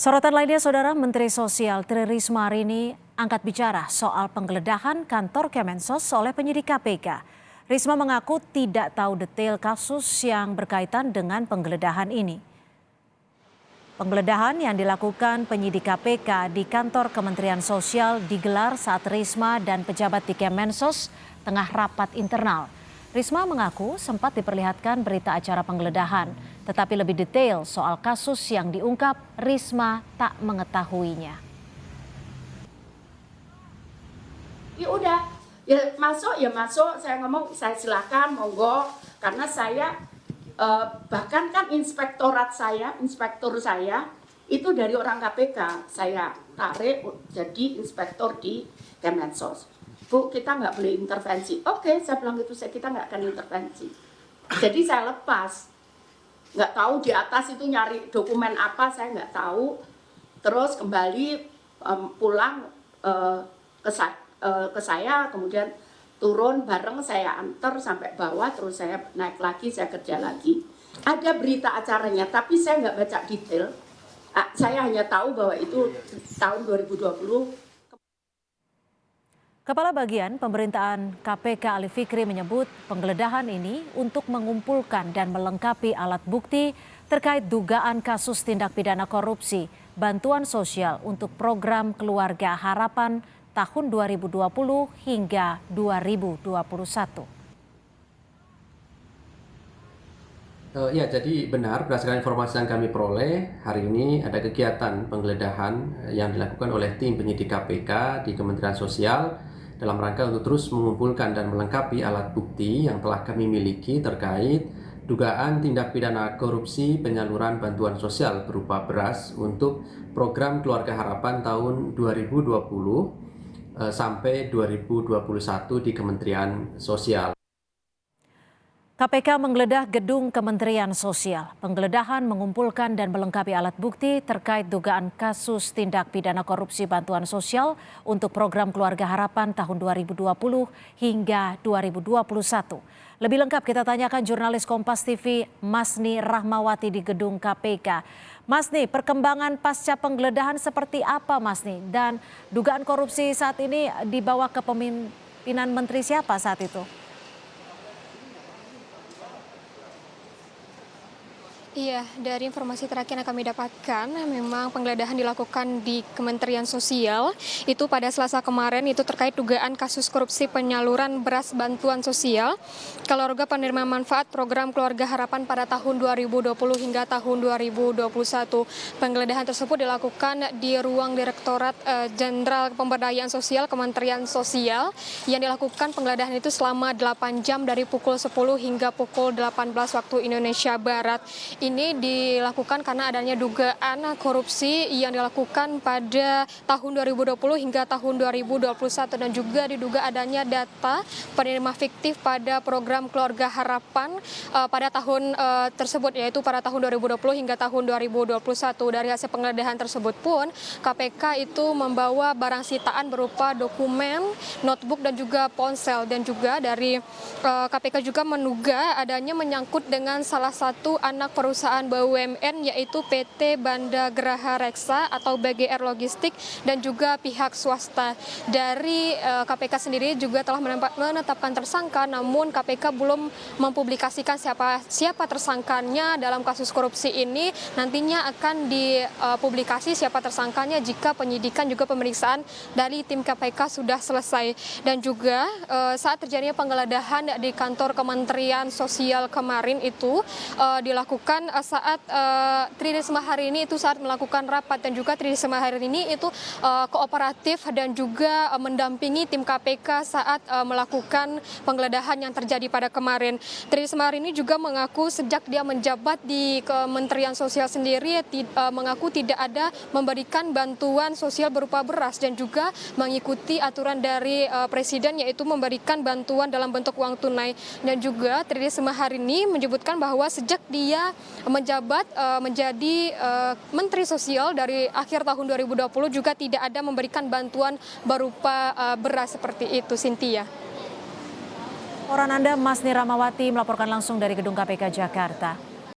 Sorotan lainnya, Saudara, Menteri Sosial Tri Risma hari ini angkat bicara soal penggeledahan kantor Kemensos oleh penyidik KPK. Risma mengaku tidak tahu detail kasus yang berkaitan dengan penggeledahan ini. Penggeledahan yang dilakukan penyidik KPK di kantor Kementerian Sosial digelar saat Risma dan pejabat di Kemensos tengah rapat internal. Risma mengaku sempat diperlihatkan berita acara penggeledahan, tetapi lebih detail soal kasus yang diungkap, Risma tak mengetahuinya. Ya udah, ya masuk, saya ngomong, saya silakan, monggo, karena saya bahkan kan inspektur saya itu dari orang KPK, saya tarik jadi inspektur di Kemensos. Bu, kita nggak boleh intervensi. Oke, saya bilang gitu, kita nggak akan intervensi. Jadi saya lepas, nggak tahu di atas itu nyari dokumen apa, saya nggak tahu. Terus kembali pulang ke saya, kemudian turun bareng, saya antar sampai bawah, terus saya naik lagi, saya kerja lagi. Ada berita acaranya, tapi saya nggak baca detail. Saya hanya tahu bahwa itu tahun 2020. Kepala Bagian Pemerintahan KPK Ali Fikri menyebut penggeledahan ini untuk mengumpulkan dan melengkapi alat bukti terkait dugaan kasus tindak pidana korupsi bantuan sosial untuk program Keluarga Harapan tahun 2020 hingga 2021. Ya, jadi benar berdasarkan informasi yang kami peroleh, hari ini ada kegiatan penggeledahan yang dilakukan oleh tim penyidik KPK di Kementerian Sosial dalam rangka untuk terus mengumpulkan dan melengkapi alat bukti yang telah kami miliki terkait dugaan tindak pidana korupsi penyaluran bantuan sosial berupa beras untuk program Keluarga Harapan tahun 2020 sampai 2021 di Kementerian Sosial. KPK menggeledah gedung Kementerian Sosial. Penggeledahan mengumpulkan dan melengkapi alat bukti terkait dugaan kasus tindak pidana korupsi bantuan sosial untuk program Keluarga Harapan tahun 2020 hingga 2021. Lebih lengkap kita tanyakan jurnalis Kompas TV Masni Rahmawati di gedung KPK. Masni, perkembangan pasca penggeledahan seperti apa, Masni? Dan dugaan korupsi saat ini di bawah kepemimpinan Menteri siapa saat itu? Iya, dari informasi terakhir yang kami dapatkan, memang penggeledahan dilakukan di Kementerian Sosial. Itu pada Selasa kemarin, itu terkait dugaan kasus korupsi penyaluran beras bantuan sosial keluarga penerima manfaat program Keluarga Harapan pada tahun 2020 hingga tahun 2021. Penggeledahan tersebut dilakukan di ruang Direktorat Jenderal Pemberdayaan Sosial Kementerian Sosial, yang dilakukan penggeledahan itu selama 8 jam dari pukul 10 hingga pukul 18 waktu Indonesia Barat. Ini dilakukan karena adanya dugaan korupsi yang dilakukan pada tahun 2020 hingga tahun 2021 dan juga diduga adanya data penerima fiktif pada program Keluarga Harapan pada tahun tersebut, yaitu pada tahun 2020 hingga tahun 2021. Dari hasil penggeledahan tersebut pun KPK itu membawa barang sitaan berupa dokumen, notebook dan juga ponsel, dan juga dari KPK juga menduga adanya menyangkut dengan salah satu anak perusahaan BUMN, yaitu PT Banda Geraha Reksa atau BGR Logistik, dan juga pihak swasta. Dari KPK sendiri juga telah menetapkan tersangka, namun KPK belum mempublikasikan siapa tersangkanya dalam kasus korupsi ini. Nantinya akan dipublikasi siapa tersangkanya jika penyidikan juga pemeriksaan dari tim KPK sudah selesai. Dan juga saat terjadinya penggeledahan di kantor Kementerian Sosial kemarin itu dilakukan saat Tri Risma hari ini itu saat melakukan rapat, dan juga Tri Risma hari ini itu kooperatif dan juga mendampingi tim KPK saat melakukan penggeledahan yang terjadi pada kemarin. Tri Risma hari ini juga mengaku sejak dia menjabat di Kementerian Sosial sendiri mengaku tidak ada memberikan bantuan sosial berupa beras, dan juga mengikuti aturan dari Presiden, yaitu memberikan bantuan dalam bentuk uang tunai. Dan juga Tri Risma hari ini menyebutkan bahwa sejak dia menjabat menjadi Menteri Sosial dari akhir tahun 2020 juga tidak ada memberikan bantuan berupa beras seperti itu, Cynthia. Laporan Anda, Masni Rahmawati, melaporkan langsung dari Gedung KPK Jakarta.